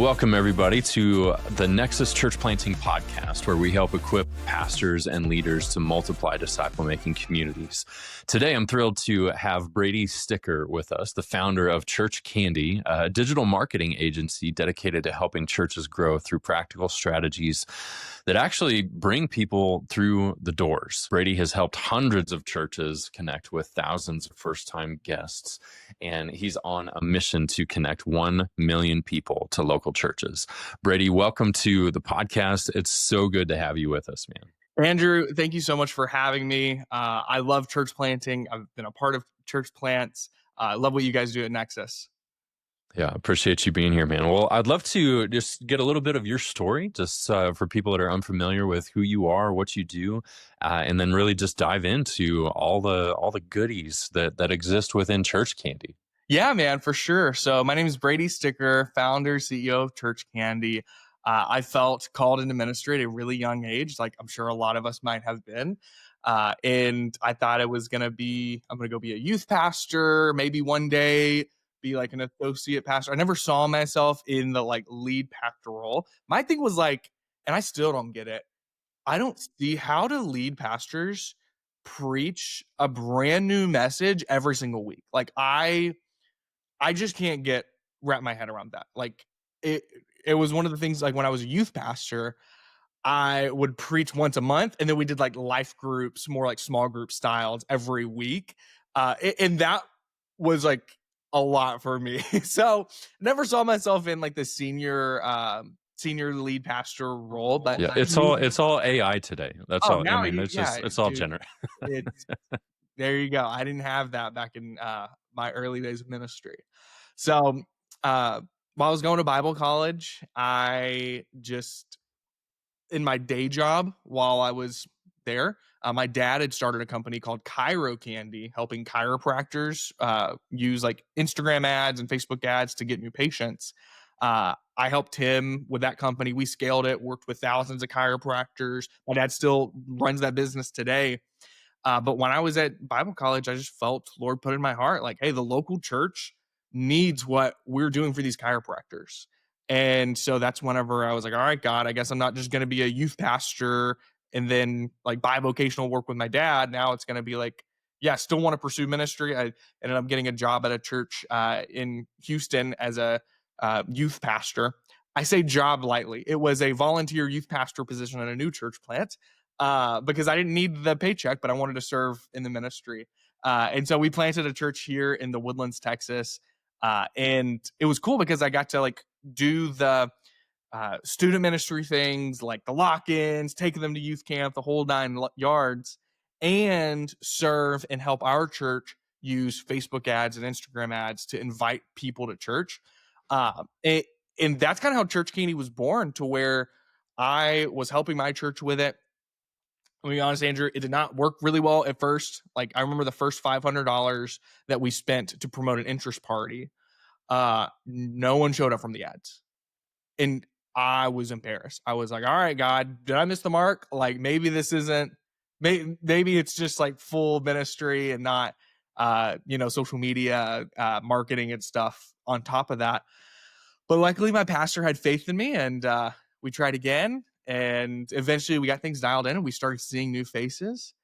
welcome everybody to the Nexus Church Planting Podcast, where we help equip pastors and leaders to multiply disciple-making communities. Today, I'm thrilled to have Brady Sticker with us, the founder of Church Candy, a digital marketing agency dedicated to helping churches grow through practical strategies that actually bring people through the doors. Brady has helped hundreds of churches connect with thousands of first-time guests, and he's on a mission to connect 1 million people to local churches. Brady, welcome to the podcast. It's so good to have you with us, man. Andrew, thank you so much for having me. I love church planting. I've been a part of church plants. I love what you guys do at Nexus. Yeah, appreciate you being here, man. Well, I'd love to just get a little bit of your story, just for people that are unfamiliar with who you are, what you do, and then really just dive into all the goodies that exist within Church Candy. Yeah, man, for sure. So my name is Brady Sticker, founder, CEO of Church Candy. I felt called into ministry at a really young age, like I'm sure a lot of us might have been. And I thought I'm going to go be a youth pastor, maybe one day be like an associate pastor. I never saw myself in the like lead pastor role. My thing was like, and I still don't get it, I don't see how to lead pastors preach a brand new message every single week. Like I just can't wrap my head around that. Like it was one of the things, like when I was a youth pastor, I would preach once a month, and then we did like life groups, more like small group styles every week. And that was like a lot for me. So never saw myself in like the senior lead pastor role. But yeah, it's all AI today. That's all. I mean, it's all generative. There you go. I didn't have that back in my early days of ministry. So while I was going to Bible college, I just, in my day job while I was there, my dad had started a company called Chiro Candy, helping chiropractors use like Instagram ads and Facebook ads to get new patients. I helped him with that company. We scaled it, worked with thousands of chiropractors. My dad still runs that business today. But when I was at Bible college, I just felt Lord put in my heart, like, hey, the local church needs what we're doing for these chiropractors. And so that's whenever I was like, all right, God, I guess I'm not just going to be a youth pastor and then like bivocational work with my dad. Now it's going to be like, yeah, still want to pursue ministry. I ended up getting a job at a church in Houston as a youth pastor. I say job lightly. It was a volunteer youth pastor position at a new church plant. Because I didn't need the paycheck, but I wanted to serve in the ministry. And so we planted a church here in the Woodlands, Texas. And it was cool because I got to like do the student ministry things, like the lock-ins, taking them to youth camp, the whole 9 yards, and serve and help our church use Facebook ads and Instagram ads to invite people to church. And that's kind of how Church Candy was born, to where I was helping my church with it. Let me be honest, Andrew, it did not work really well at first. Like I remember the first $500 that we spent to promote an interest party. No one showed up from the ads. And I was embarrassed. I was like, all right, God, did I miss the mark? Like maybe this isn't, maybe it's just like full ministry and not, social media, marketing and stuff on top of that. But luckily my pastor had faith in me, and we tried again. And eventually we got things dialed in and we started seeing new faces.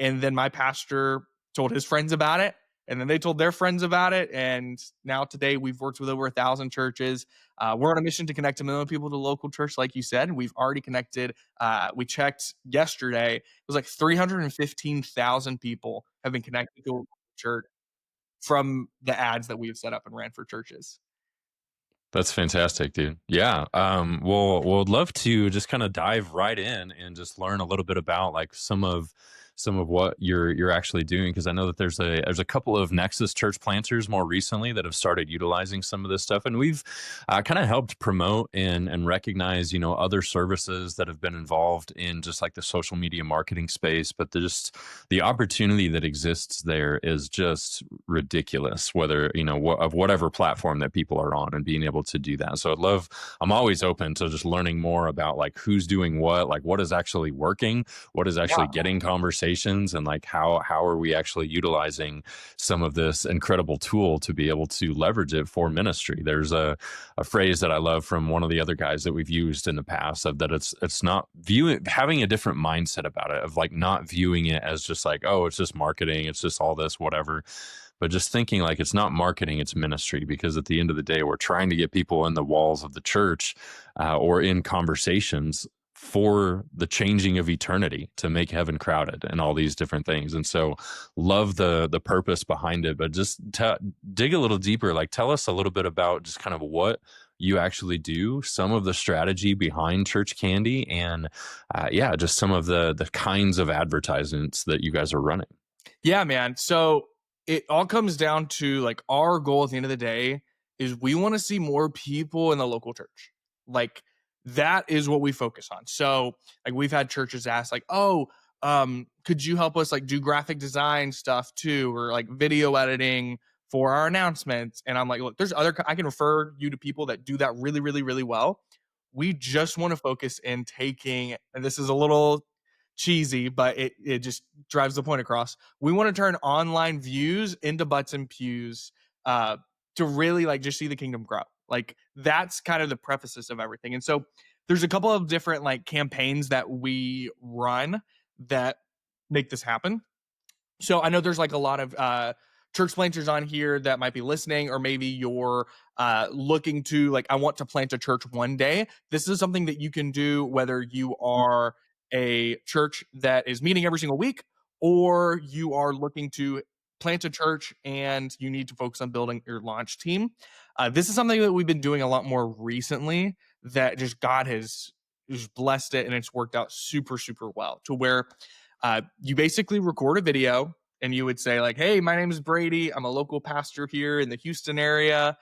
And then my pastor told his friends about it, and then they told their friends about it. And now today we've worked with over 1,000 churches. We're on a mission to connect 1 million people to local church, like you said. And we've already connected. We checked yesterday. It was like 315,000 people have been connected to a local church from the ads that we've set up and ran for churches. That's fantastic, dude. Yeah. We'll love to just kind of dive right in and just learn a little bit about like some of what you're actually doing, because I know that there's a couple of Nexus church planters more recently that have started utilizing some of this stuff, and we've kind of helped promote and recognize other services that have been involved in just like the social media marketing space. But the opportunity that exists there is just ridiculous, whether of whatever platform that people are on, and being able to do that. So I'm always open to just learning more about like who's doing what is actually working, what is actually getting conversation conversations, and like how are we actually utilizing some of this incredible tool to be able to leverage it for ministry. There's a phrase that I love from one of the other guys that we've used in the past, of that it's not viewing, having a different mindset about it, of like not viewing it as just like, oh, it's just marketing, it's just all this whatever, but just thinking like it's not marketing, it's ministry. Because at the end of the day, we're trying to get people in the walls of the church, or in conversations for the changing of eternity, to make heaven crowded and all these different things. And so love the purpose behind it, but just dig a little deeper. Like, tell us a little bit about just kind of what you actually do, some of the strategy behind Church Candy, and yeah, just some of the kinds of advertisements that you guys are running. Yeah, man. So it all comes down to like our goal at the end of the day is we want to see more people in the local church. Like that is what we focus on. So like we've had churches ask like, "Oh, could you help us like do graphic design stuff too, or like video editing for our announcements?" And I'm like, "Look, there's other I can refer you to people that do that really really really well. We just want to focus in taking, and this is a little cheesy, but it just drives the point across. We want to turn online views into butts and pews, uh, to really like just see the kingdom grow. Like that's kind of the prefaces of everything. And so there's a couple of different like campaigns that we run that make this happen. So I know there's like a lot of church planters on here that might be listening, or maybe you're looking to like, I want to plant a church one day. This is something that you can do whether you are a church that is meeting every single week, or you are looking to plant a church and you need to focus on building your launch team. This is something that we've been doing a lot more recently, that just God has just blessed it, and it's worked out super, super well, to where you basically record a video and you would say like, "Hey, my name is Brady. I'm a local pastor here in the Houston area.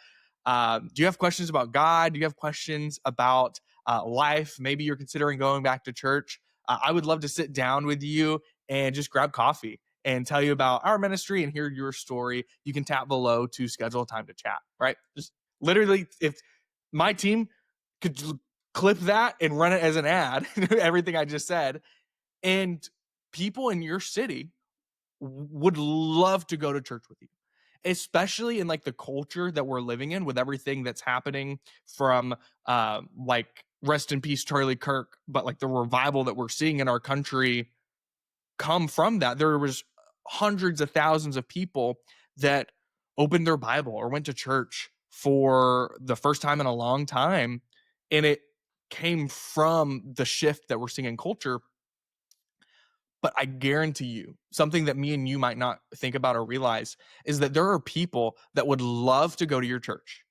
Do you have questions about God? Do you have questions about life? Maybe you're considering going back to church. I would love to sit down with you and just grab coffee and tell you about our ministry and hear your story. You can tap below to schedule a time to chat." Right? Just literally, if my team could clip that and run it as an ad, everything I just said, and people in your city would love to go to church with you, especially in like the culture that we're living in, with everything that's happening from like rest in peace Charlie Kirk, but like the revival that we're seeing in our country come from that. There was hundreds of thousands of people that opened their Bible or went to church for the first time in a long time, and it came from the shift that we're seeing in culture. But I guarantee you, something that me and you might not think about or realize is that there are people that would love to go to your church,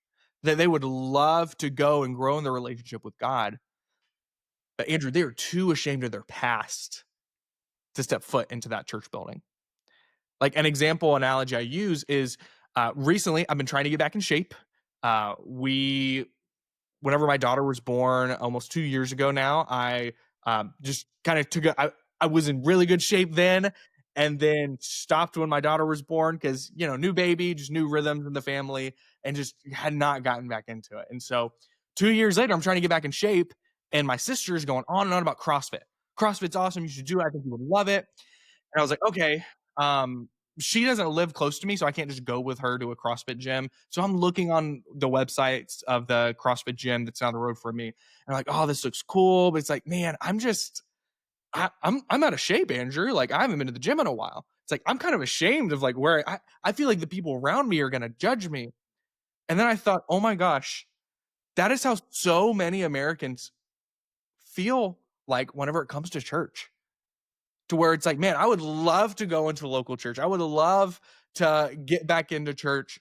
that they would love to go and grow in their relationship with God. But Andrew, they are too ashamed of their past to step foot into that church building. Like an example analogy I use is recently I've been trying to get back in shape. We Whenever my daughter was born almost 2 years ago now, I just kind of I was in really good shape then, and then stopped when my daughter was born because, new baby, just new rhythms in the family, and just had not gotten back into it. And so 2 years later, I'm trying to get back in shape, and my sister's going on and on about CrossFit. CrossFit's awesome. You should do it. I think you would love it. And I was like, okay. She doesn't live close to me, so I can't just go with her to a CrossFit gym. So I'm looking on the websites of the CrossFit gym that's down the road from me. And I'm like, oh, this looks cool. But it's like, man, I'm out of shape, Andrew. Like, I haven't been to the gym in a while. It's like I'm kind of ashamed of like where I feel like the people around me are gonna judge me. And then I thought, oh my gosh, that is how so many Americans feel like whenever it comes to church, to where it's like, man, I would love to go into a local church. I would love to get back into church,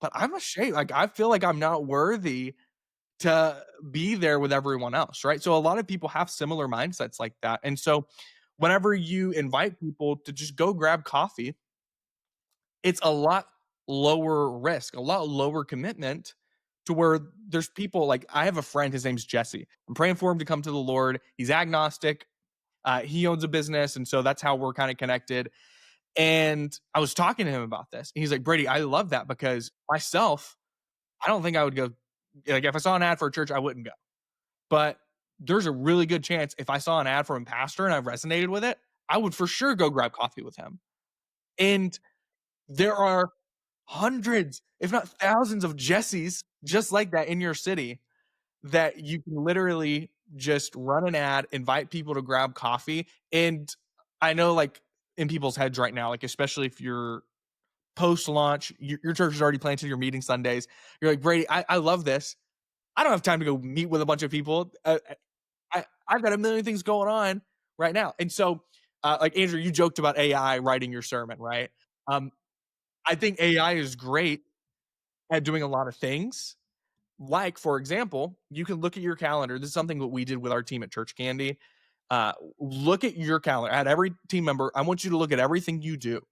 but I'm ashamed. Like, I feel like I'm not worthy to be there with everyone else. Right. So a lot of people have similar mindsets like that. And so whenever you invite people to just go grab coffee, it's a lot lower risk, a lot lower commitment, to where there's people like, I have a friend, his name's Jesse. I'm praying for him to come to the Lord. He's agnostic. He owns a business, and so that's how we're kind of connected. And I was talking to him about this. And he's like, Brady, I love that, because myself, I don't think I would go. Like, if I saw an ad for a church, I wouldn't go. But there's a really good chance if I saw an ad from a pastor and I resonated with it, I would for sure go grab coffee with him. And there are hundreds, if not thousands of Jessies just like that in your city that you can literally just run an ad, invite people to grab coffee. And I know, like, in people's heads right now, like, especially if you're post launch, your church is already planted, your meeting Sundays. You're like, Brady, I love this. I don't have time to go meet with a bunch of people. I've got a million things going on right now. And so, like, Andrew, you joked about AI writing your sermon, right? Um, I think AI is great at doing a lot of things. Like, for example, you can look at your calendar. This is something that we did with our team at Church Candy. Look at your calendar. At every team member, I want you to look at everything you do.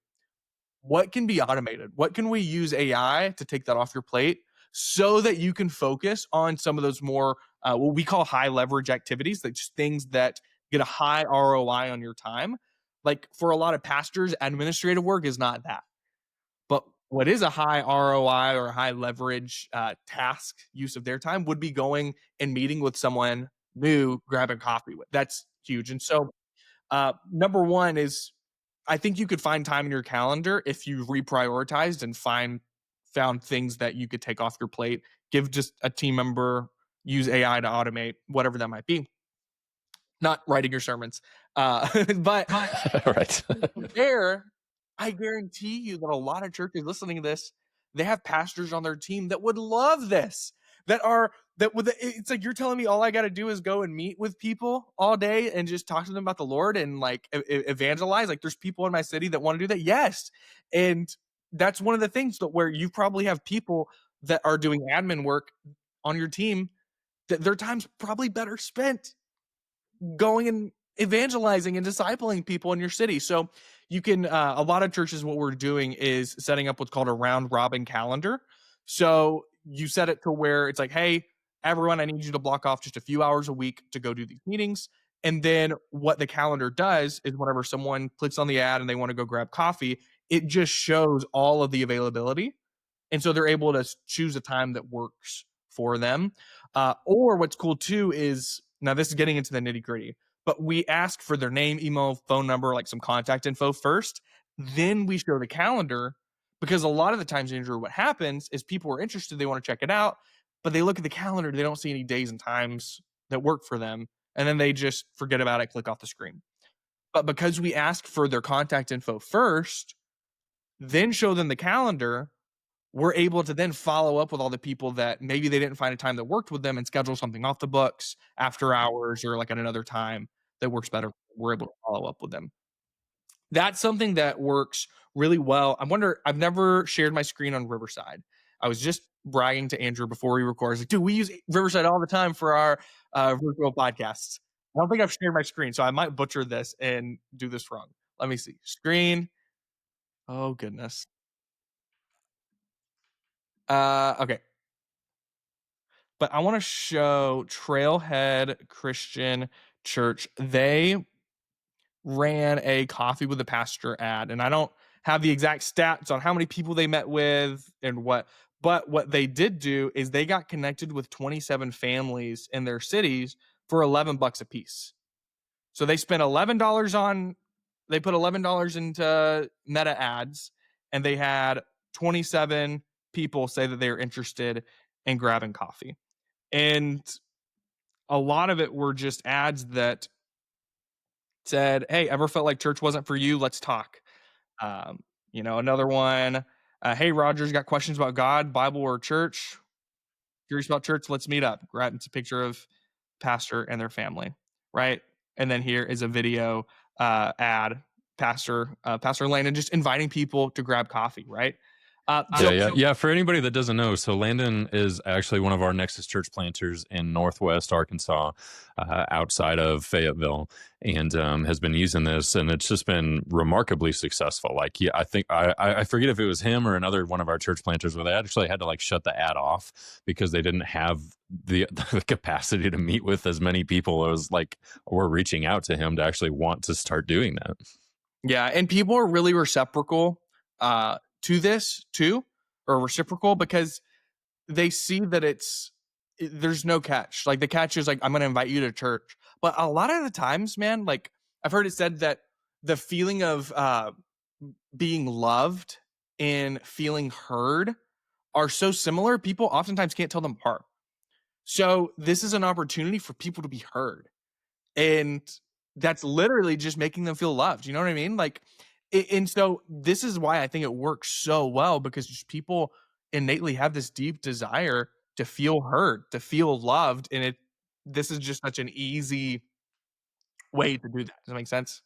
What can be automated? What can we use AI to take that off your plate so that you can focus on some of those more what we call high leverage activities, like just things that get a high ROI on your time. Like, for a lot of pastors, administrative work is not that. But what is a high ROI or high leverage task use of their time would be going and meeting with someone new, grabbing coffee with. That's huge. And so, number one is, I think you could find time in your calendar if you reprioritized and found things that you could take off your plate. Give just a team member, use AI to automate whatever that might be. Not writing your sermons, but Right. there, I guarantee you that a lot of churches listening to this, they have pastors on their team that would love this. It's like, you're telling me all I got to do is go and meet with people all day and just talk to them about the Lord and, like, evangelize. Like, there's people in my city that want to do that. Yes. And that's one of the things that where you probably have people that are doing admin work on your team that their time's probably better spent going and evangelizing and discipling people in your city. So you can, a lot of churches, what we're doing is setting up what's called a round robin calendar. So you set it to where it's like, hey, everyone, I need you to block off just a few hours a week to go do these meetings. And then what the calendar does is whenever someone clicks on the ad and they want to go grab coffee, it just shows all of the availability. And so they're able to choose a time that works for them. Or what's cool too is, now this is getting into the nitty gritty, but we ask for their name, email, phone number, like some contact info first. Then we show the calendar, because a lot of the times, Andrew, what happens is people are interested, they want to check it out, but they look at the calendar, they don't see any days and times that work for them. And then they just forget about it, click off the screen. But because we ask for their contact info first, then show them the calendar, we're able to then follow up with all the people that maybe they didn't find a time that worked with them and schedule something off the books after hours or like at another time that works better. We're able to follow up with them. That's something that works really well. I wonder, I've never shared my screen on Riverside. I was just bragging to Andrew before we record. I was like, dude, we use Riverside all the time for our virtual podcasts. I don't think I've shared my screen, so I might butcher this and do this wrong. Let me see. Screen. Oh, goodness. Okay. But I want to show Trailhead Christian Church. They ran a coffee with the pastor ad, and I don't have the exact stats on how many people they met with and what, but what they did do is they got connected with 27 families in their cities for $11 a piece. So they spent they put $11 into meta ads, and they had 27 people say that they are interested in grabbing coffee. And a lot of it were just ads that said, hey, ever felt like church wasn't for you? Let's talk. Another one, hey, Rogers, got questions about God, Bible, or church? Curious about church? Let's meet up. Right? It's a picture of pastor and their family, right? And then here is a video ad, Pastor Landon just inviting people to grab coffee, right? Yeah. For anybody that doesn't know, so Landon is actually one of our Nexus church planters in Northwest Arkansas, outside of Fayetteville, and has been using this, and it's just been remarkably successful. Like, yeah, I think I forget if it was him or another one of our church planters where they actually had to like shut the ad off because they didn't have the capacity to meet with as many people as like were reaching out to him to actually want to start doing that. Yeah, and people are really reciprocal to this too, or reciprocal, because they see that there's no catch. Like, the catch is like, I'm going to invite you to church. But a lot of the times, man, like, I've heard it said that the feeling of being loved and feeling heard are so similar, people oftentimes can't tell them apart. So this is an opportunity for people to be heard. And that's literally just making them feel loved. You know what I mean? Like, and so this is why I think it works so well, because just people innately have this deep desire to feel heard, to feel loved. And this is just such an easy way to do that. Does that make sense?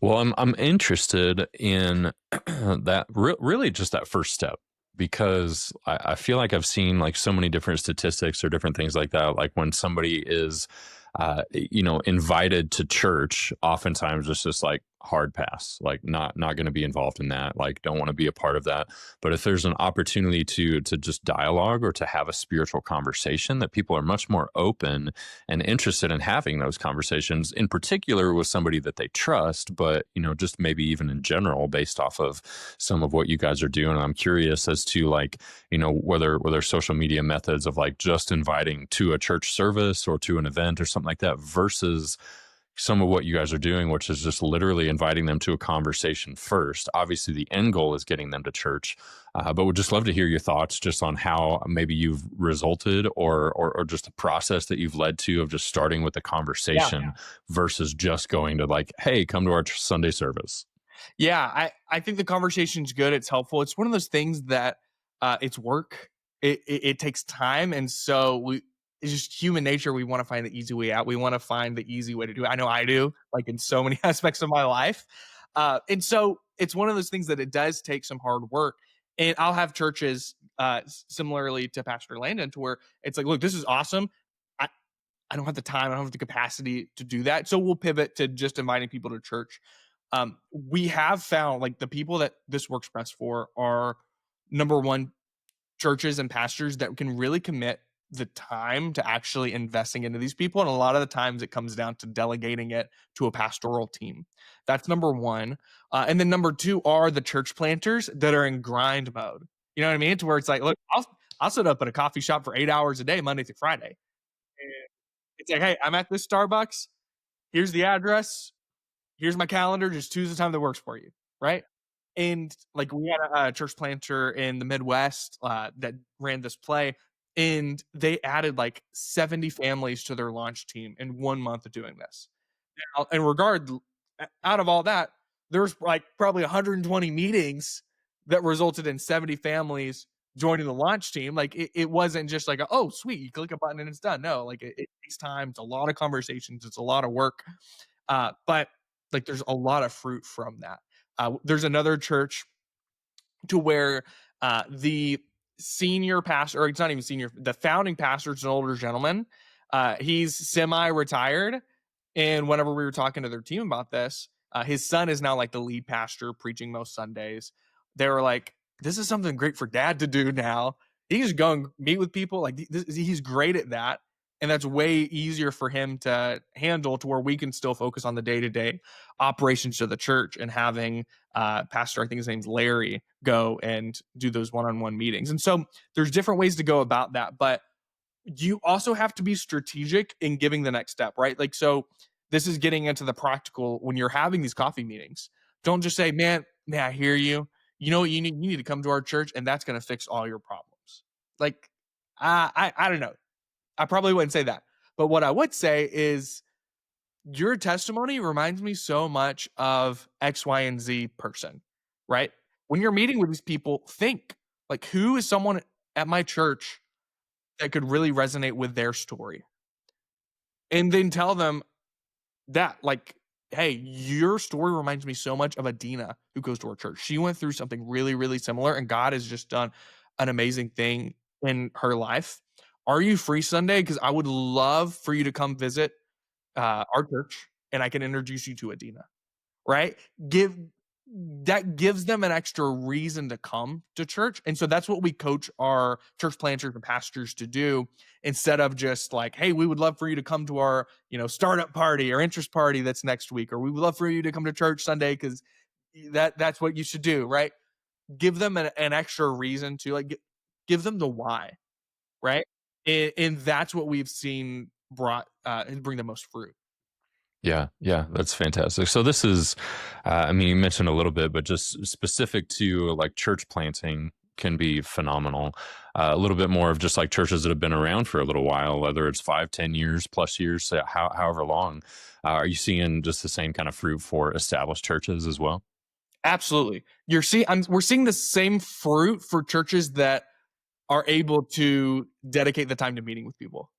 Well, I'm interested in that really just that first step, because I feel like I've seen like so many different statistics or different things like that. Like when somebody is, invited to church, oftentimes it's just like hard pass, like not going to be involved in that, like don't want to be a part of that. But if there's an opportunity to just dialogue or to have a spiritual conversation, that people are much more open and interested in having those conversations, in particular with somebody that they trust, but just maybe even in general, based off of some of what you guys are doing. I'm curious as to like, whether social media methods of like just inviting to a church service or to an event or something like that versus some of what you guys are doing, which is just literally inviting them to a conversation first. Obviously, the end goal is getting them to church, but would just love to hear your thoughts just on how maybe you've resulted or just the process that you've led to of just starting with the conversation versus just going to like, hey, come to our Sunday service. Yeah, I think the conversation's good. It's helpful. It's one of those things that it's work. It takes time, and so it's just human nature. We want to find the easy way out. We want to find the easy way to do it. I know I do, like in so many aspects of my life. And so it's one of those things that it does take some hard work. And I'll have churches similarly to Pastor Landon, to where it's like, look, this is awesome. I, I don't have the time. I don't have the capacity to do that. So we'll pivot to just inviting people to church. We have found like the people that this works best for are, number one, churches and pastors that can really commit the time to actually investing into these people. And a lot of the times it comes down to delegating it to a pastoral team. That's number one. And then number two are the church planters that are in grind mode. You know what I mean? To where it's like, look, I'll sit up at a coffee shop for 8 hours a day, Monday through Friday. And it's like, hey, I'm at this Starbucks. Here's the address. Here's my calendar. Just choose the time that works for you. Right. And like we had a church planter in the Midwest that ran this play, and they added like 70 families to their launch team in 1 month of doing this. Now, out of all that, there's like probably 120 meetings that resulted in 70 families joining the launch team. Like it wasn't just like, oh, sweet, you click a button and it's done. No, like it takes time. It's a lot of conversations. It's a lot of work. But like there's a lot of fruit from that. There's another church to where the senior pastor, or it's not even senior, the founding pastor is an older gentleman. He's semi-retired. And whenever we were talking to their team about this, his son is now like the lead pastor preaching most Sundays. They were like, this is something great for dad to do now. He can just go and meet with people. Like he's great at that. And that's way easier for him to handle, to where we can still focus on the day-to-day operations of the church and having pastor, I think his name's Larry, go and do those one-on-one meetings. And so there's different ways to go about that, but you also have to be strategic in giving the next step, right? Like, so this is getting into the practical. When you're having these coffee meetings, don't just say, man, I hear you. You know what you need? You need to come to our church and that's going to fix all your problems. Like, I don't know. I probably wouldn't say that. But what I would say is, your testimony reminds me so much of X, Y, and Z person, right? When you're meeting with these people, think like, who is someone at my church that could really resonate with their story? And then tell them that, like, hey, your story reminds me so much of Adina who goes to our church. She went through something really, really similar, and God has just done an amazing thing in her life. Are you free Sunday? Because I would love for you to come visit our church, and I can introduce you to Adina. Right? That gives them an extra reason to come to church. And so that's what we coach our church planters and pastors to do, instead of just like, hey, we would love for you to come to our, startup party or interest party that's next week, or we would love for you to come to church Sunday because that's what you should do, right? Give them an extra reason to like give them the why, right? And that's what we've seen bring the most fruit. Yeah, yeah, that's fantastic. So this is, I mean, you mentioned a little bit, but just specific to like church planting can be phenomenal. A little bit more of just like churches that have been around for a little while, whether it's 5, 10 years plus years, however long. Are you seeing just the same kind of fruit for established churches as well? Absolutely. We're seeing the same fruit for churches that are able to dedicate the time to meeting with people.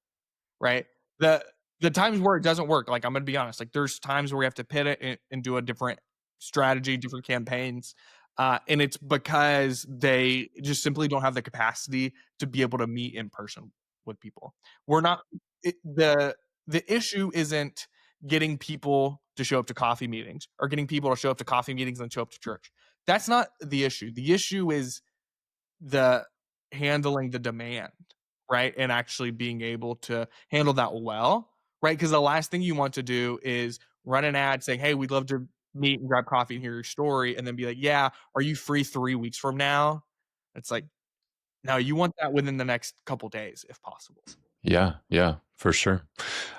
Right? The the times where it doesn't work, like, I'm gonna be honest, like, there's times where we have to pivot and do a different strategy, different campaigns, and it's because they just simply don't have the capacity to be able to meet in person with people. We're not it the issue isn't getting people to show up to coffee meetings or getting people to show up to coffee meetings and show up to church. That's not the issue. The issue is the handling the demand, right? And actually being able to handle that well, right? Because the last thing you want to do is run an ad saying, "Hey, we'd love to meet and grab coffee and hear your story," and then be like, "Yeah, are you free 3 weeks from now?" It's like, no, you want that within the next couple days if possible. Yeah, yeah, for sure.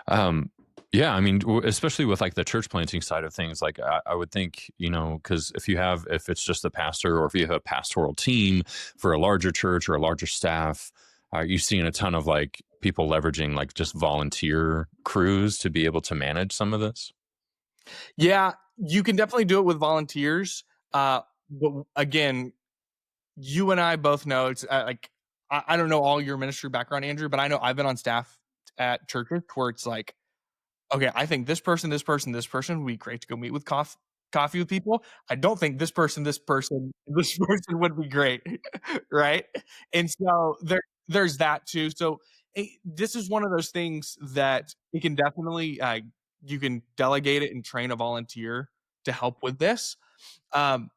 Um, yeah, I mean, especially with like the church planting side of things, like I would think, because if it's just the pastor or if you have a pastoral team for a larger church or a larger staff, are you seeing a ton of like people leveraging like just volunteer crews to be able to manage some of this? Yeah, you can definitely do it with volunteers. But again, you and I both know it's like I don't know all your ministry background, Andrew, but I know I've been on staff at churches where it's like, okay, I think this person, this person, this person would be great to go meet with coffee with people. I don't think this person, this person, this person would be great, right? And so there's that too. So this is one of those things that it can definitely you can delegate it and train a volunteer to help with this. Um,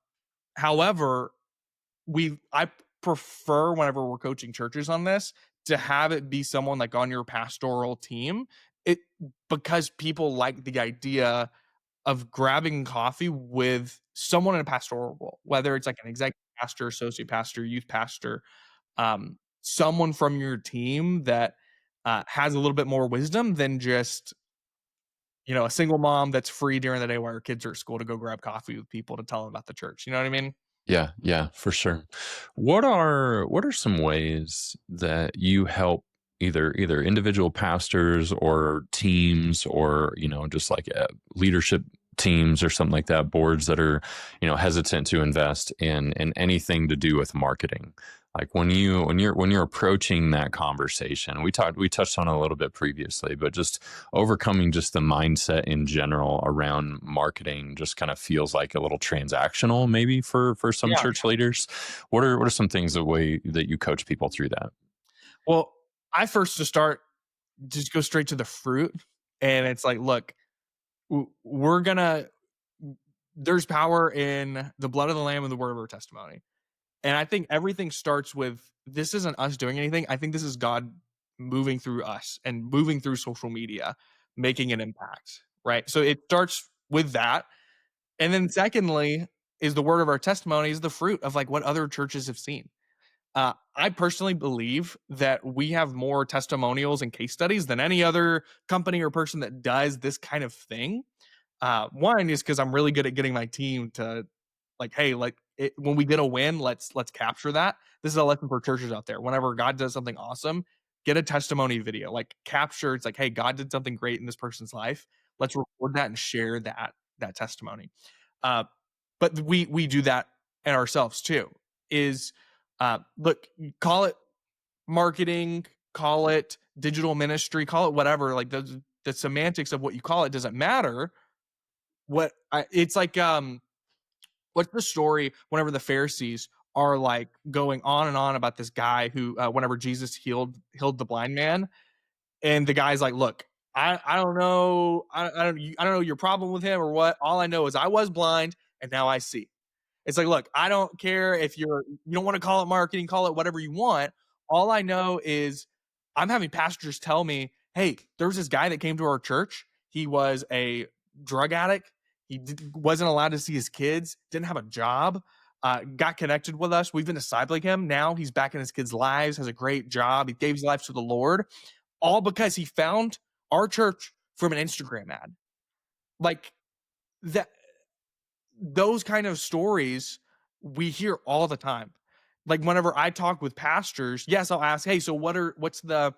however, I prefer whenever we're coaching churches on this to have it be someone like on your pastoral team. It because people like the idea of grabbing coffee with someone in a pastoral role, whether it's like an executive pastor, associate pastor, youth pastor, someone from your team that has a little bit more wisdom than just a single mom that's free during the day while her kids are at school to go grab coffee with people to tell them about the church. You know what I mean? Yeah, yeah, for sure. What are some ways that you help either individual pastors or teams or just like leadership teams or something like that, boards that are hesitant to invest in anything to do with marketing? Like when you're approaching that conversation, we touched on it a little bit previously, but just overcoming just the mindset in general around marketing just kind of feels like a little transactional maybe for some Yeah. church leaders. What are some things the way that you coach people through that? Well, I first to start just go straight to the fruit, and it's like, look, we're gonna there's power in the blood of the lamb and the word of our testimony. And I think everything starts with this isn't us doing anything. I think this is God moving through us and moving through social media, making an impact. Right. So it starts with that. And then secondly, is the word of our testimony is the fruit of like what other churches have seen. I personally believe that we have more testimonials and case studies than any other company or person that does this kind of thing. One is because I'm really good at getting my team to like, hey, like when we get a win, let's capture that. This is a lesson for churches out there. Whenever God does something awesome, get a testimony video, like capture. It's like, hey, God did something great in this person's life. Let's record that and share that testimony. Uh, but we do that in ourselves too. Is look, call it marketing, call it digital ministry, call it whatever. Like the semantics of what you call it doesn't matter. It's like what's the story whenever the Pharisees are like going on and on about this guy who whenever Jesus healed the blind man, and the guy's like, look, I don't know, I don't know your problem with him or what. All I know is I was blind and now I see. It's like, look, I don't care if you don't want to call it marketing, call it whatever you want. All I know is I'm having pastors tell me, hey, there was this guy that came to our church. He was a drug addict. Wasn't allowed to see his kids, didn't have a job, got connected with us. We've been discipling him. Now he's back in his kids' lives, has a great job. He gave his life to the Lord, all because he found our church from an Instagram ad. like that those kind of stories we hear all the time. Like whenever I talk with pastors, yes, I'll ask, "Hey, so what's the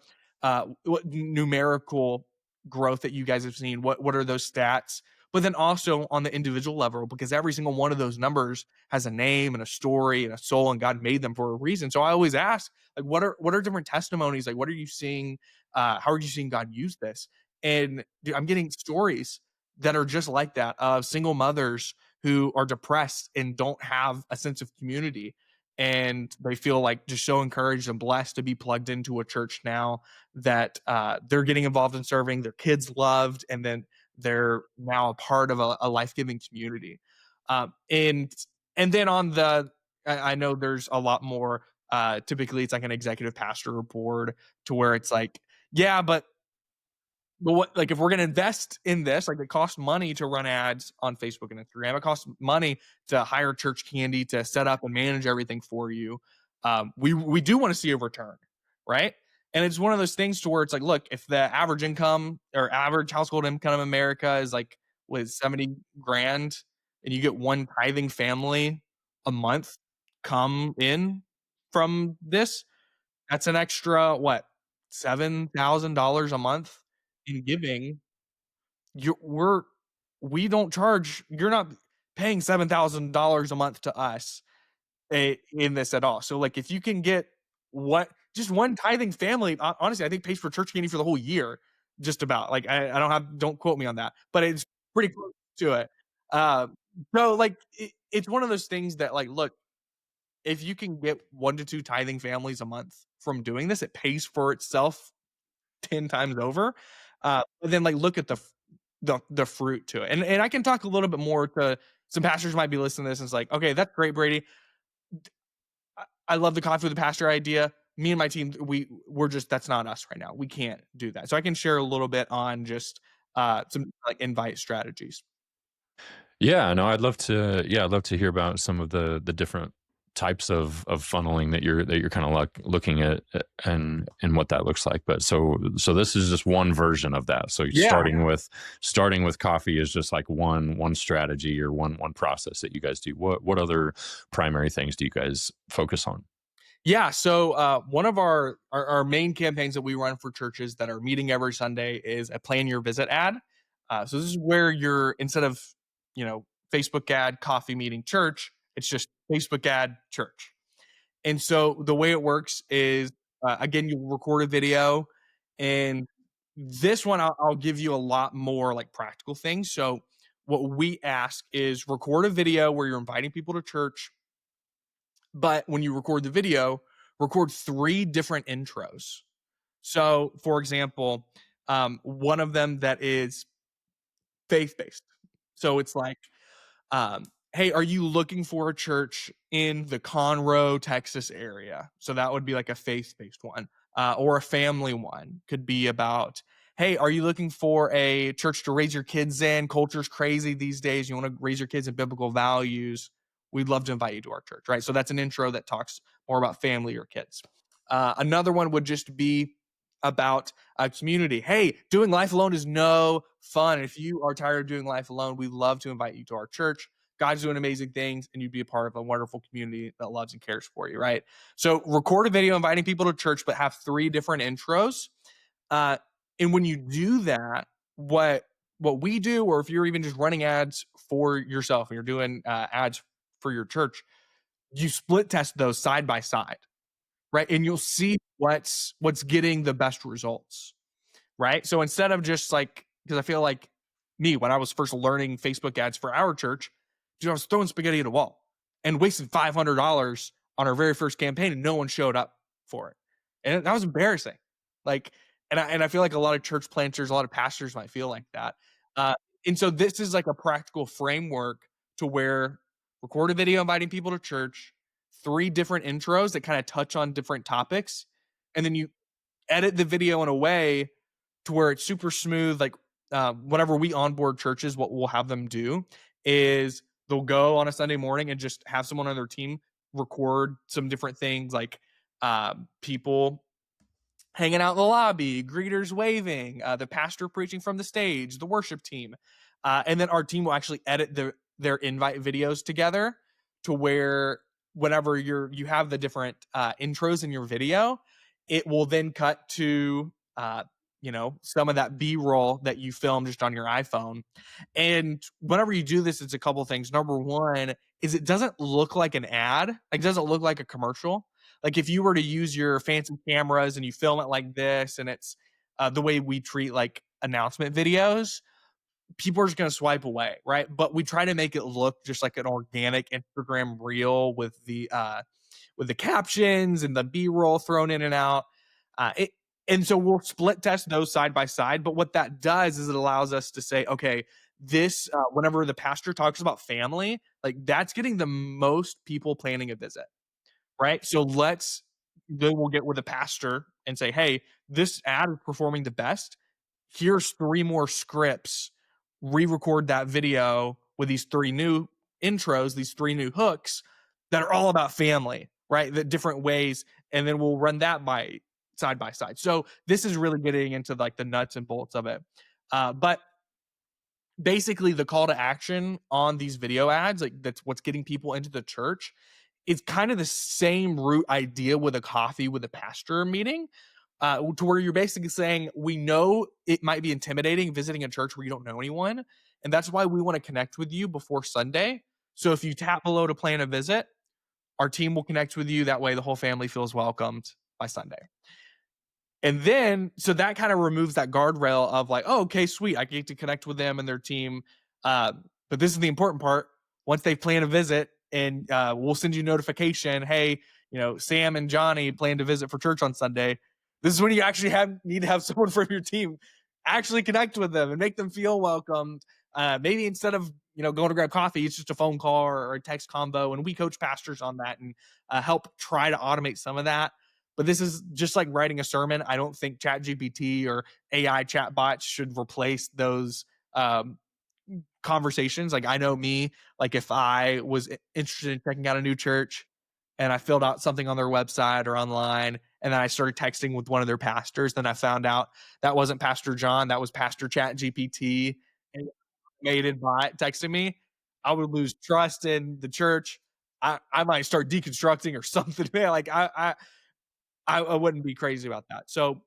what numerical growth that you guys have seen? What are those stats?" But then also on the individual level, because every single one of those numbers has a name and a story and a soul, and God made them for a reason. So I always ask, like, what are different testimonies? Like, what are you seeing? How are you seeing God use this? And dude, I'm getting stories that are just like that of single mothers who are depressed and don't have a sense of community, and they feel like just so encouraged and blessed to be plugged into a church now that they're getting involved in serving, their kids loved, and then they're now a part of a life-giving community. Um, and and then on the I know there's a lot more. Typically it's like an executive pastor board to where it's like, yeah, but what, like, if we're gonna invest in this, like, it costs money to run ads on Facebook and Instagram. It costs money to hire church candy to set up and manage everything for you. We do want to see a return, right? And it's one of those things to where it's like, look, if the average income or average household income in America is like with 70 grand, and you get one tithing family a month come in from this, that's an extra what, $7,000 a month in giving. You we don't charge, you're not paying $7,000 a month to us in this at all. So like if you can get what just one tithing family, honestly, I think pays for church candy for the whole year, just about. Like I don't quote me on that, but it's pretty close to it. Uh, so like it's one of those things that like, look, if you can get 1 to 2 tithing families a month from doing this, it pays for itself 10 times over. But then like look at the fruit to it. And I can talk a little bit more to some pastors might be listening to this and it's like, okay, that's great, Brady. I love the coffee with the pastor idea. Me and my team, we're just that's not us right now. We can't do that. So I can share a little bit on just some like invite strategies. Yeah, no, I'd love to. Yeah, I'd love to hear about some of the different types of funneling that you're kind of looking at, and what that looks like. But so this is just one version of that. So Yeah. starting with coffee is just like one strategy or one process that you guys do. What other primary things do you guys focus on? Yeah. So one of our main campaigns that we run for churches that are meeting every Sunday is a plan your visit ad. So this is where you're instead of Facebook ad coffee meeting church, it's just Facebook ad church. And so the way it works is again you'll record a video, and this one I'll give you a lot more like practical things. So what we ask is record a video where you're inviting people to church, but when you record the video, record 3 different intros. So, for example, one of them that is faith based. So it's like, um, hey, are you looking for a church in the Conroe, Texas area? So that would be like a faith based one, or a family one could be about, hey, are you looking for a church to raise your kids in? Culture's crazy these days. You want to raise your kids in biblical values. We'd love to invite you to our church, right? So that's an intro that talks more about family or kids. Another one would just be about a community. Hey, doing life alone is no fun. If you are tired of doing life alone, we'd love to invite you to our church. God's doing amazing things, and you'd be a part of a wonderful community that loves and cares for you, right? So record a video inviting people to church, but have 3 different intros. Uh, and when you do that, what we do, or if you're even just running ads for yourself and you're doing ads for your church, you split test those side by side, right? And you'll see what's getting the best results, right? So instead of just like, because I feel like me, when I was first learning Facebook ads for our church, dude, I was throwing spaghetti at a wall and wasted $500 on our very first campaign, and no one showed up for it. And that was embarrassing. Like, and I feel like a lot of church planters, a lot of pastors might feel like that. Uh, and so this is like a practical framework to where record a video inviting people to church, 3 different intros that kind of touch on different topics, and then you edit the video in a way to where it's super smooth. Like whenever we onboard churches, what we'll have them do is they'll go on a Sunday morning and just have someone on their team record some different things, like people hanging out in the lobby, greeters waving, the pastor preaching from the stage, the worship team. And then our team will actually edit their invite videos together to where whenever you have the different intros in your video, it will then cut to some of that B-roll that you filmed just on your iPhone. And whenever you do this, it's a couple things. Number one is it doesn't look like an ad, like it doesn't look like a commercial. Like if you were to use your fancy cameras and you film it like this, and it's the way we treat like announcement videos, people are just going to swipe away, right? But we try to make it look just like an organic Instagram reel with the captions and the B-roll thrown in and out. And so we'll split test those side by side. But what that does is it allows us to say, okay, this whenever the pastor talks about family, like that's getting the most people planning a visit, right? So then we'll get with the pastor and say, hey, this ad is performing the best. Here's 3 more scripts. Re-record that video with these 3 new intros, these 3 new hooks that are all about family, right? The different ways, and then we'll run that by side by side. So this is really getting into like the nuts and bolts of it. But basically the call to action on these video ads, like that's what's getting people into the church. It's kind of the same root idea with a coffee with a pastor meeting, to where you're basically saying, we know it might be intimidating visiting a church where you don't know anyone. And that's why we want to connect with you before Sunday. So if you tap below to plan a visit, our team will connect with you. That way the whole family feels welcomed by Sunday. And then, so that kind of removes that guardrail of like, oh, okay, sweet. I get to connect with them and their team. But this is the important part. Once they plan a visit, and we'll send you notification, hey, Sam and Johnny plan to visit for church on Sunday. This is when you actually need to have someone from your team actually connect with them and make them feel welcomed. Maybe instead of going to grab coffee, it's just a phone call or a text combo. And we coach pastors on that and help try to automate some of that. But this is just like writing a sermon. I don't think ChatGPT or AI chatbots should replace those conversations. Like I know me, like if I was interested in checking out a new church and I filled out something on their website or online, and then I started texting with one of their pastors, then I found out that wasn't Pastor John, that was Pastor ChatGPT and automated bot texting me, I would lose trust in the church. I might start deconstructing or something. Man, like I wouldn't be crazy about that. So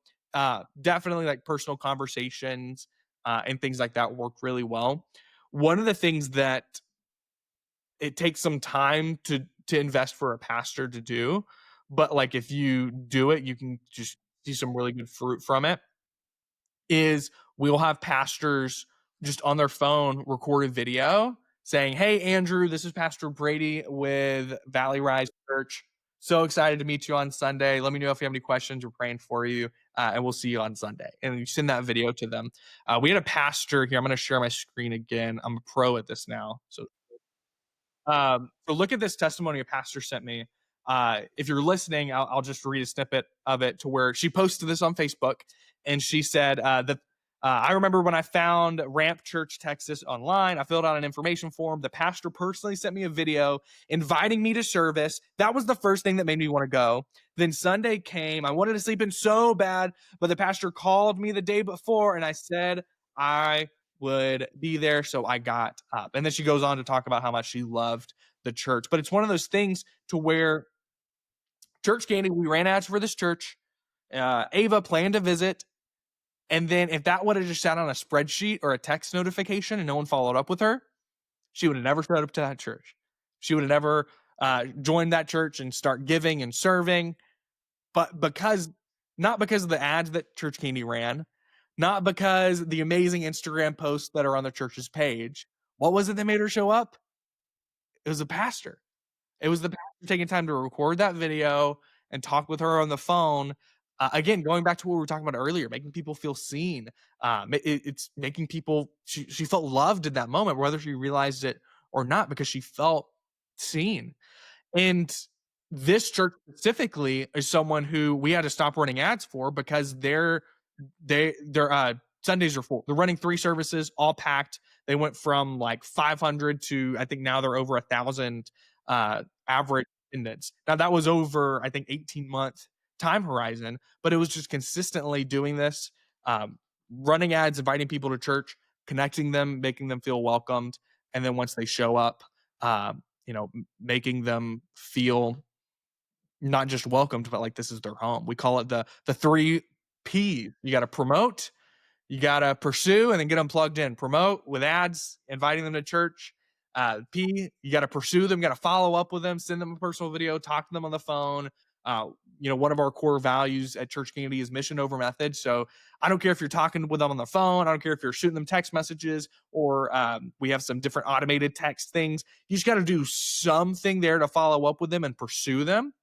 definitely like personal conversations and things like that work really well. One of the things that it takes some time to invest for a pastor to do, but like if you do it, you can just see some really good fruit from it, is we'll have pastors just on their phone record a video saying, hey, Andrew, this is Pastor Brady with Valley Rise Church. So excited to meet you on Sunday. Let me know if you have any questions. We're praying for you, and we'll see you on Sunday. And you send that video to them. We had a pastor here. I'm going to share my screen again. I'm a pro at this now. So look at this testimony a pastor sent me. If you're listening, I'll just read a snippet of it to where she posted this on Facebook, and she said that I remember when I found Ramp Church, Texas online, I filled out an information form. The pastor personally sent me a video inviting me to service. That was the first thing that made me want to go. Then Sunday came. I wanted to sleep in so bad, but the pastor called me the day before, and I said I would be there. So I got up. And then she goes on to talk about how much she loved the church. But it's one of those things to where Church Candy, we ran ads for this church. Ava planned to visit. And then if that would have just sat on a spreadsheet or a text notification and no one followed up with her, she would have never showed up to that church. She would have never joined that church and start giving and serving. But not because of the ads that Church Candy ran, not because the amazing Instagram posts that are on the church's page. What was it that made her show up? It was a pastor. It was the pastor taking time to record that video and talk with her on the phone. Again, going back to what we were talking about earlier, making people feel seen. It's making people, she felt loved in that moment, whether she realized it or not, because she felt seen. And this church specifically is someone who we had to stop running ads for because their Sundays are full. They're running 3 services, all packed. They went from like 500 to I think now they're over 1,000 average attendance. Now that was over I think 18-month time horizon, but it was just consistently doing this, running ads, inviting people to church, connecting them, making them feel welcomed, and then once they show up, making them feel not just welcomed, but like this is their home. We call it the 3 P's. You got to promote, you got to pursue, and then get them plugged in. Promote with ads, inviting them to church. P, you got to pursue them, got to follow up with them, send them a personal video, talk to them on the phone. One of our core values at Church Community is mission over method. So I don't care if you're talking with them on the phone. I don't care if you're shooting them text messages, or we have some different automated text things. You just got to do something there to follow up with them and pursue them.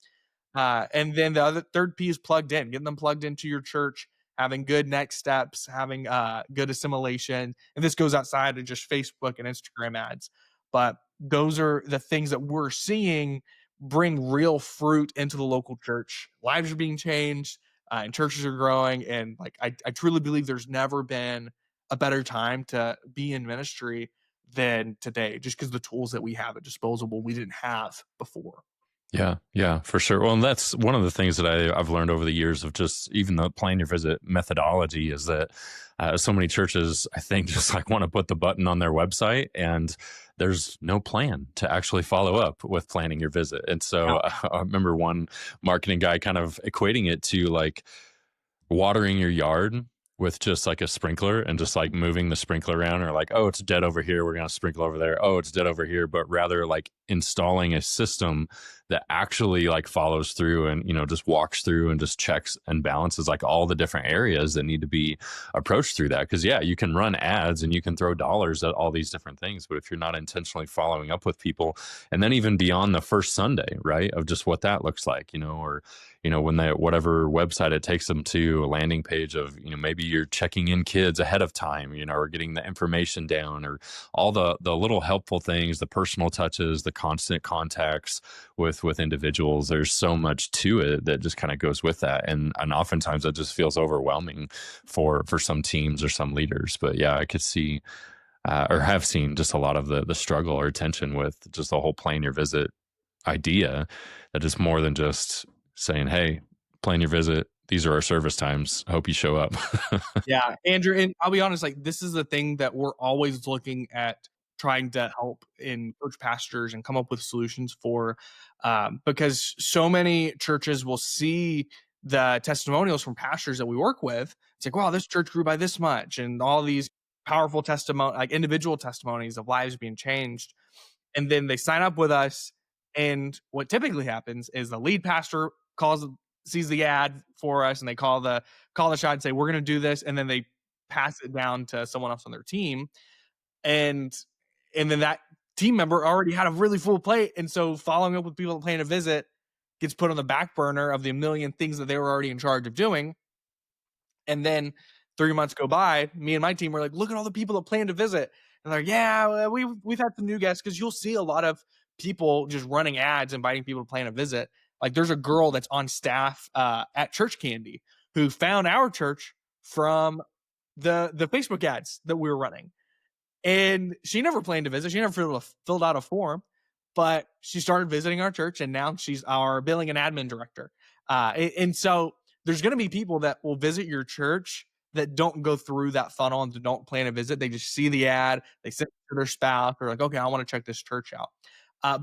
And then the third P is plugged in, getting them plugged into your church, having good next steps, having good assimilation. And this goes outside of just Facebook and Instagram ads. But those are the things that we're seeing bring real fruit into the local church. Lives are being changed, and churches are growing. And like I truly believe there's never been a better time to be in ministry than today, just because the tools that we have at disposal we didn't have before. Yeah, for sure. Well, and that's one of the things that I've learned over the years of just even the plan your visit methodology is that so many churches, I think, just like want to put the button on their website and there's no plan to actually follow up with planning your visit. And so I remember one marketing guy kind of equating it to like watering your yard with just like a sprinkler and just like moving the sprinkler around, or like, oh, it's dead over here, we're going to sprinkle over there. Oh, it's dead over here. But rather like installing a system that actually like follows through and, just walks through and just checks and balances like all the different areas that need to be approached through that. Cause you can run ads and you can throw dollars at all these different things, but if you're not intentionally following up with people, and then even beyond the first Sunday, right, of just what that looks like, or when they, whatever website it takes them to, a landing page of, maybe you're checking in kids ahead of time, or getting the information down, or all the little helpful things, the personal touches, the constant contacts with individuals. There's so much to it that just kind of goes with that. And oftentimes it just feels overwhelming for some teams or some leaders. But yeah, I could see or have seen just a lot of the struggle or tension with just the whole plan your visit idea, that is more than just saying, hey, plan your visit, these are our service times, hope you show up. Yeah, Andrew, and I'll be honest, like this is the thing that we're always looking at trying to help in church pastors and come up with solutions for, because so many churches will see the testimonials from pastors that we work with. It's like, wow, this church grew by this much, and all these powerful testimony, like individual testimonies of lives being changed. And then they sign up with us, and what typically happens is the lead pastor sees the ad for us, and they call the shot and say, we're going to do this, and then they pass it down to someone else on their team, and then that team member already had a really full plate, and so following up with people that plan a visit gets put on the back burner of the million things that they were already in charge of doing. And then 3 months go by, me and my team were like, look at all the people that plan to visit. And they're like, yeah, we've had some new guests, because you'll see a lot of people just running ads, inviting people to plan a visit. Like there's a girl that's on staff at Church Candy who found our church from the Facebook ads that we were running. And she never planned to visit. She never filled out a form, but she started visiting our church, and now she's our billing and admin director. And so there's going to be people that will visit your church that don't go through that funnel and don't plan a visit. They just see the ad, they send it to their spouse, they're like, okay, I want to check this church out.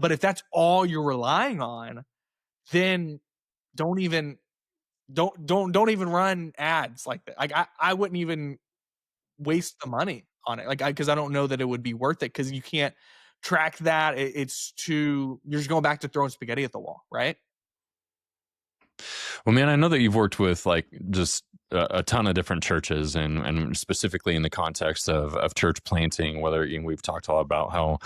But if that's all you're relying on, then don't even run ads like that. Like I wouldn't even waste the money on it, like because I don't know that it would be worth it, because you can't track that. It's too, you're just going back to throwing spaghetti at the wall, right? Well, man, I know that you've worked with like just a ton of different churches, and specifically in the context of church planting, whether we've talked a lot about how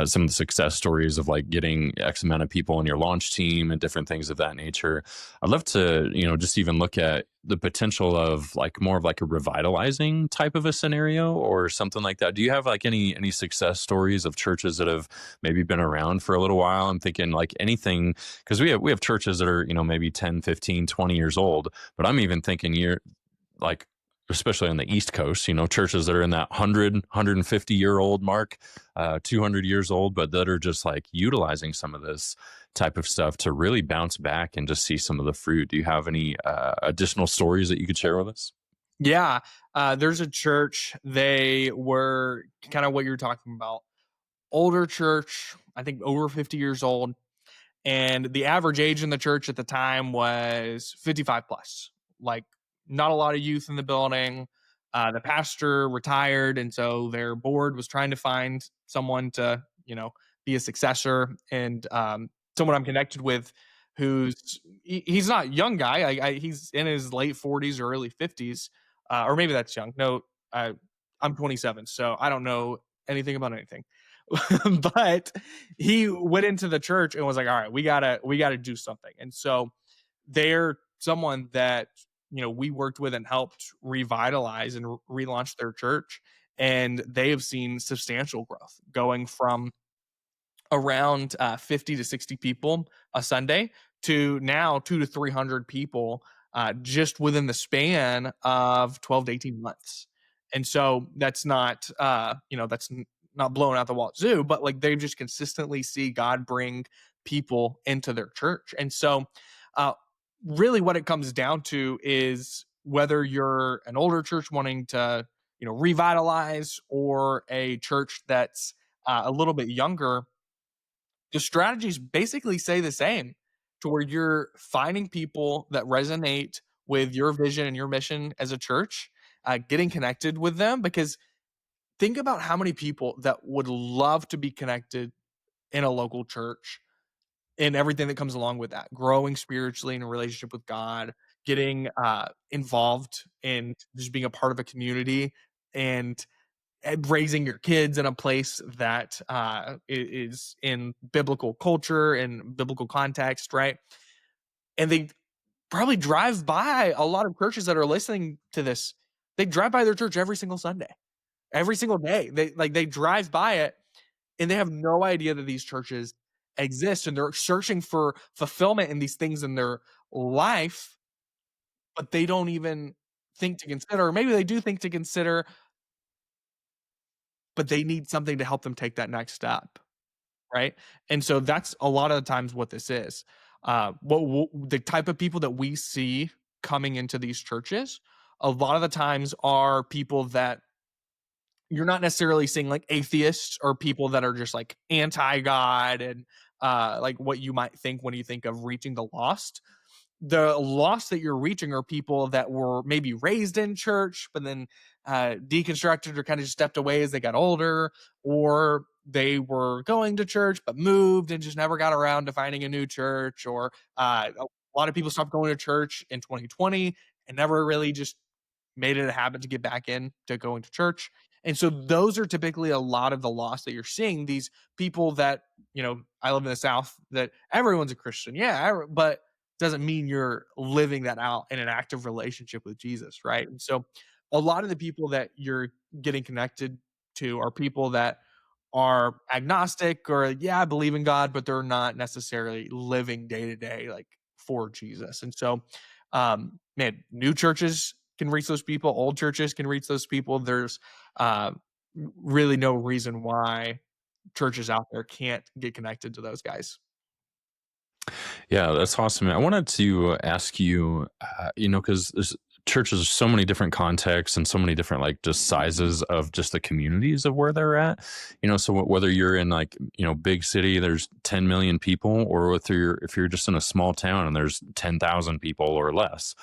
some of the success stories of like getting X amount of people in your launch team and different things of that nature. I'd love to, just even look at the potential of like more of like a revitalizing type of a scenario or something like that. Do you have like any success stories of churches that have maybe been around for a little while? I'm thinking like anything, because we have churches that are, maybe 10, 15, 20 years old, but I'm even thinking you're like, especially on the East Coast, churches that are in that 150-year-old mark, 200 years old, but that are just like utilizing some of this type of stuff to really bounce back and just see some of the fruit. Do you have any additional stories that you could share with us? Yeah, there's a church. They were kind of what you're talking about. Older church, I think over 50 years old. And the average age in the church at the time was 55 plus. Like, not a lot of youth in the building. The pastor retired, and so their board was trying to find someone to, be a successor. And someone I'm connected with, he's not a young guy. He's in his late 40s or early 50s, or maybe that's young. No, I, I'm 27, so I don't know anything about anything. But he went into the church and was like, all right, we gotta do something. And so they're someone that, we worked with and helped revitalize and relaunch their church. And they have seen substantial growth, going from around 50 to 60 people a Sunday to now 2 to 300 people, just within the span of 12 to 18 months. And so that's not, not blowing out the wazoo, but like they just consistently see God bring people into their church. And so, uh, really what it comes down to is whether you're an older church wanting to, revitalize, or a church that's a little bit younger, the strategies basically say the same, to where you're finding people that resonate with your vision and your mission as a church, getting connected with them. Because think about how many people that would love to be connected in a local church, and everything that comes along with that, growing spiritually in a relationship with God, getting involved in just being a part of a community, and raising your kids in a place that is in biblical culture and biblical context, right? And they probably drive by a lot of churches that are listening to this. They drive by their church every single Sunday, every single day. They drive by it, and they have no idea that these churches exist, and they're searching for fulfillment in these things in their life, but they don't even think to consider, or maybe they do think to consider, but they need something to help them take that next step. Right? And so that's a lot of the times what this is. The type of people that we see coming into these churches, a lot of the times are people that you're not necessarily seeing, like atheists or people that are just like anti God, and like what you might think when you think of reaching the lost. The lost that you're reaching are people that were maybe raised in church, but then deconstructed or kind of just stepped away as they got older, or they were going to church but moved and just never got around to finding a new church, or a lot of people stopped going to church in 2020 and never really just made it a habit to get back in to going to church. And so those are typically a lot of the loss that you're seeing. These people that, I live in the South, that everyone's a Christian. Yeah, but doesn't mean you're living that out in an active relationship with Jesus, right? And so a lot of the people that you're getting connected to are people that are agnostic, or yeah, I believe in God, but they're not necessarily living day to day like for Jesus. And so man, new churches can reach those people, old churches can reach those people. There's uh, really no reason why churches out there can't get connected to those guys. Yeah, that's awesome. I wanted to ask you, because there's churches, so many different contexts and so many different like just sizes of just the communities of where they're at. So whether you're in like big city, there's 10 million people, or if you're just in a small town and there's 10,000 people or less.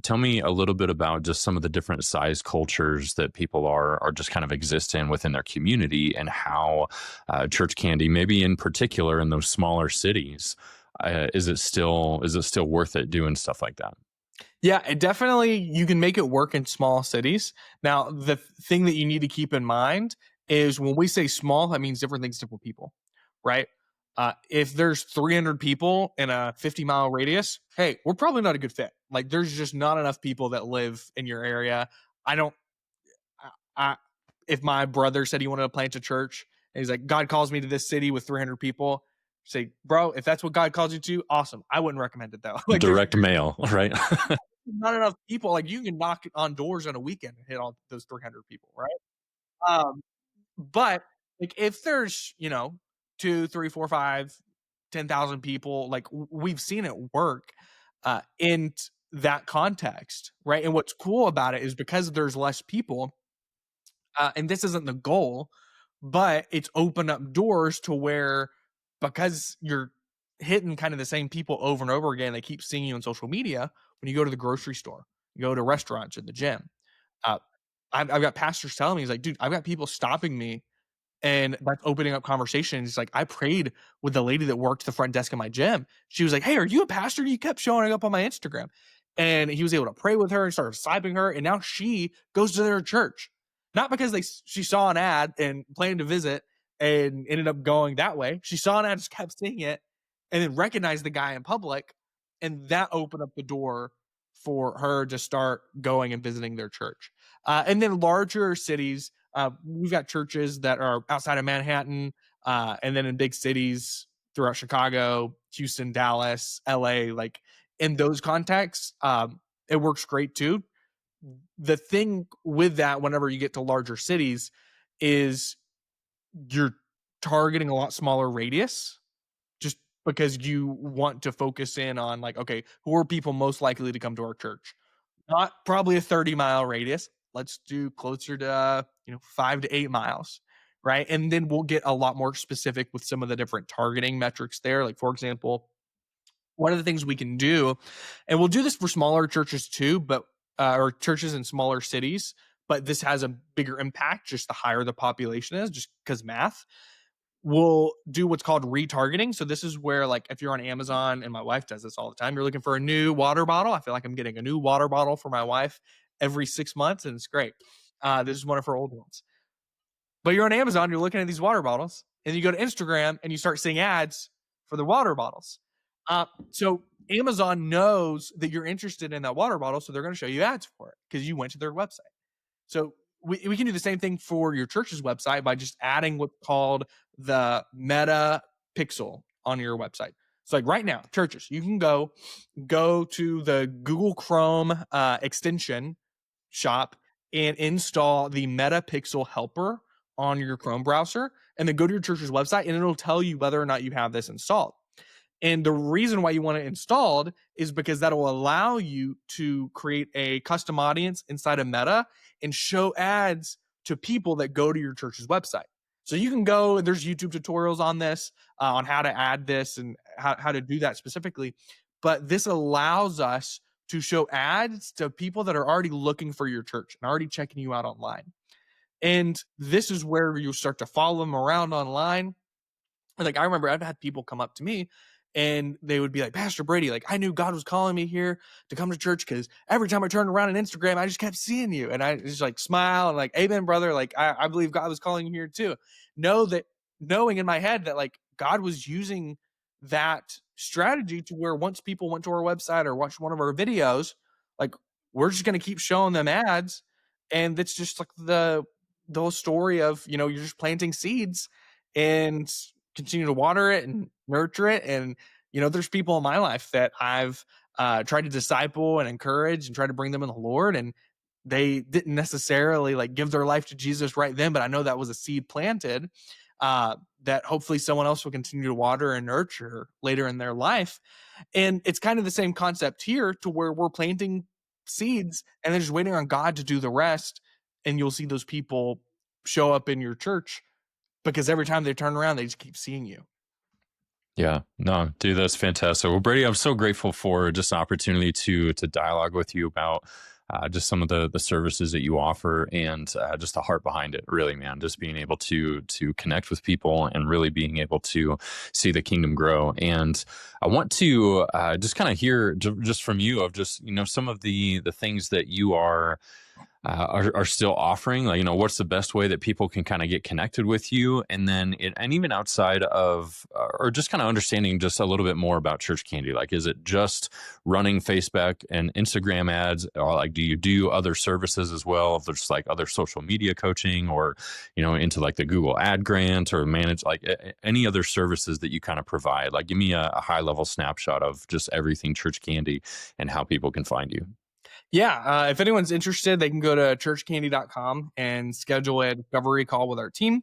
Tell me a little bit about just some of the different size cultures that people are just kind of exist in within their community, and how church candy, maybe in particular in those smaller cities, is it still worth it doing stuff like that? Yeah, it definitely, you can make it work in small cities. Now, the thing that you need to keep in mind is when we say small, that means different things to different people, right? If there's 300 people in a 50-mile radius, hey, we're probably not a good fit. Like, there's just not enough people that live in your area. I don't, I, I, if my brother said he wanted to plant a church and he's like, God calls me to this city with 300 people, say, bro, if that's what God calls you to, awesome. I wouldn't recommend it though. Like, Direct mail, right? not enough people. Like, you can knock on doors on a weekend and hit all those 300 people, right? Um, but like if there's, 2, 3, 4, 5, 10,000 people, like we've seen it work. And that context, right? And what's cool about it is because there's less people, and this isn't the goal, but it's opened up doors to where, because you're hitting kind of the same people over and over again, they keep seeing you on social media. When you go to the grocery store, you go to restaurants, at the gym, uh, I've got pastors telling me, he's like, dude, I've got people stopping me and that's opening up conversations. Like, I prayed with the lady that worked the front desk of my gym. She was like, "Hey, are you a pastor? You kept showing up on my Instagram." And he was able to pray with her and start discipling her. And now she goes to their church, not because she saw an ad and planned to visit and ended up going that way. She saw an ad, just kept seeing it, and then recognized the guy in public, and that opened up the door for her to start going and visiting their church. And then larger cities, we've got churches that are outside of Manhattan, and then in big cities throughout Chicago, Houston, Dallas, LA. Like, in those contexts, it works great too. The thing with that, whenever you get to larger cities, is you're targeting a lot smaller radius, just because you want to focus in on, like, okay, who are people most likely to come to our church? Not probably a 30-mile radius. Let's do closer to 5 to 8 miles, right? And then we'll get a lot more specific with some of the different targeting metrics there. Like, for example, one of the things we can do, and we'll do this for smaller churches too, but or churches in smaller cities, but this has a bigger impact just the higher the population is, just because math. We'll do what's called retargeting. So this is where, like, if you're on Amazon, and my wife does this all the time, you're looking for a new water bottle. I feel like I'm getting a new water bottle for my wife every 6 months, and it's great. This is one of her old ones. But you're on Amazon, you're looking at these water bottles, and you go to Instagram and you start seeing ads for the water bottles. So Amazon knows that you're interested in that water bottle, so they're going to show you ads for it because you went to their website. So we can do the same thing for your church's website by just adding what's called the meta pixel on your website. So, like, right now, churches, you can go to the Google Chrome extension shop and install the meta pixel helper on your Chrome browser, and then go to your church's website, and it'll tell you whether or not you have this installed. And the reason why you want it installed is because that'll allow you to create a custom audience inside of Meta and show ads to people that go to your church's website. So you can go, there's YouTube tutorials on this, on how to add this and how to do that specifically. But this allows us to show ads to people that are already looking for your church and already checking you out online. And this is where you start to follow them around online. Like, I remember I've had people come up to me and they would be like, "Pastor Brady, like, I knew God was calling me here to come to church because every time I turned around on Instagram, I just kept seeing you." And I just, like, smile and, like, "Amen, brother. Like, I believe God was calling you here too." Knowing in my head that, like, God was using that strategy to where once people went to our website or watched one of our videos, like, we're just going to keep showing them ads. And it's just like the whole story of, you're just planting seeds and continue to water it and nurture it. And there's people in my life that I've tried to disciple and encourage and try to bring them in the Lord, and they didn't necessarily, like, give their life to Jesus right then, but I know that was a seed planted that hopefully someone else will continue to water and nurture later in their life. And it's kind of the same concept here, to where we're planting seeds and then just waiting on God to do the rest. And you'll see those people show up in your church because every time they turn around, they just keep seeing you. Yeah, no, dude, that's fantastic. Well, Brady, I'm so grateful for just the opportunity to dialogue with you about just some of the services that you offer, and just the heart behind it. Really, man, just being able to connect with people and really being able to see the kingdom grow. And I want to just kind of hear just from you of just some of the things that you are still offering. Like, what's the best way that people can kind of get connected with you, and then and even outside of, or just kind of understanding just a little bit more about Church Candy. Like, is it just running Facebook and Instagram ads, or, like, do you do other services as well? If there's, like, other social media coaching, or into, like, the Google ad grant, or manage, like, any other services that you kind of provide? Like, give me a high level snapshot of just everything Church Candy and how people can find you. Yeah. If anyone's interested, they can go to churchcandy.com and schedule a discovery call with our team.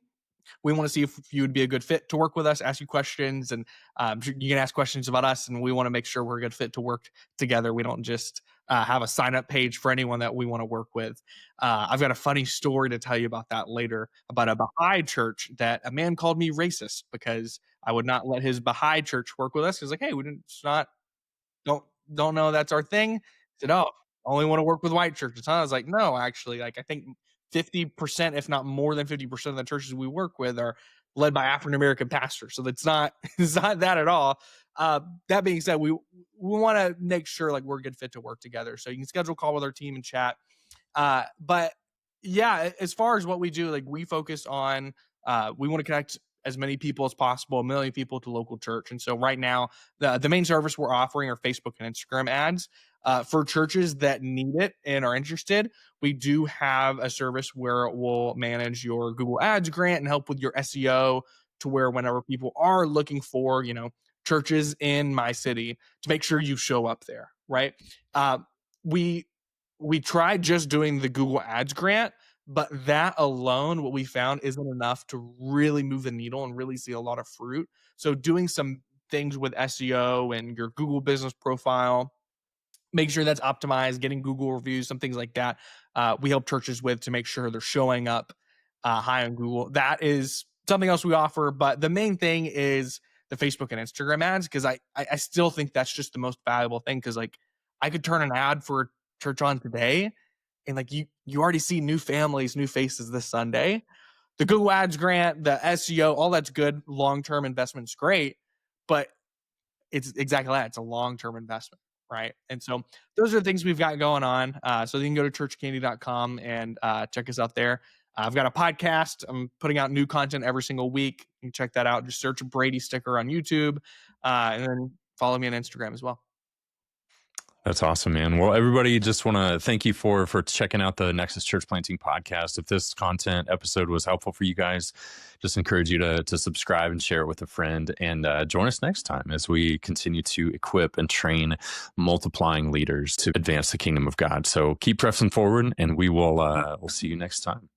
We want to see if you would be a good fit to work with us, ask you questions, and you can ask questions about us, and we want to make sure we're a good fit to work together. We don't just have a sign up page for anyone that we want to work with. I've got a funny story to tell you about that later, about a Baha'i church that a man called me racist because I would not let his Baha'i church work with us. He's like, hey, we didn't, it's not, don't know that's our thing. I said, oh, only want to work with white churches, huh? I was like, no, actually, like I think 50%, if not more than 50% of the churches we work with are led by African American pastors. So that's not it's not that at all. That being said, we want to make sure like we're a good fit to work together. So you can schedule a call with our team and chat. But yeah, as far as what we do, like we focus on, we want to connect as many people as possible, 1 million people to local church. And so right now, the main service we're offering are Facebook and Instagram ads. For churches that need it and are interested, we do have a service where we'll manage your Google Ads grant and help with your SEO to where whenever people are looking for, churches in my city, to make sure you show up there, right? We tried just doing the Google Ads grant, but that alone, what we found isn't enough to really move the needle and really see a lot of fruit. So doing some things with SEO and your Google business profile, make sure that's optimized, getting Google reviews, some things like that. We help churches with to make sure they're showing up high on Google. That is something else we offer, but the main thing is the Facebook and Instagram ads, because I still think that's just the most valuable thing, because like I could turn an ad for church on today, and like you already see new families, new faces this Sunday. The Google Ads grant, the SEO, all that's good. Long-term investment's great, but it's exactly that. It's a long-term investment, right? And so those are the things we've got going on. So you can go to churchcandy.com and check us out there. I've got a podcast. I'm putting out new content every single week. You can check that out. Just search Brady Sticker on YouTube, and then follow me on Instagram as well. That's awesome, man. Well, everybody, just want to thank you for checking out the Nexus Church Planting podcast. If this content episode was helpful for you guys, just encourage you to subscribe and share it with a friend, and join us next time as we continue to equip and train multiplying leaders to advance the kingdom of God. So keep pressing forward, and we'll see you next time.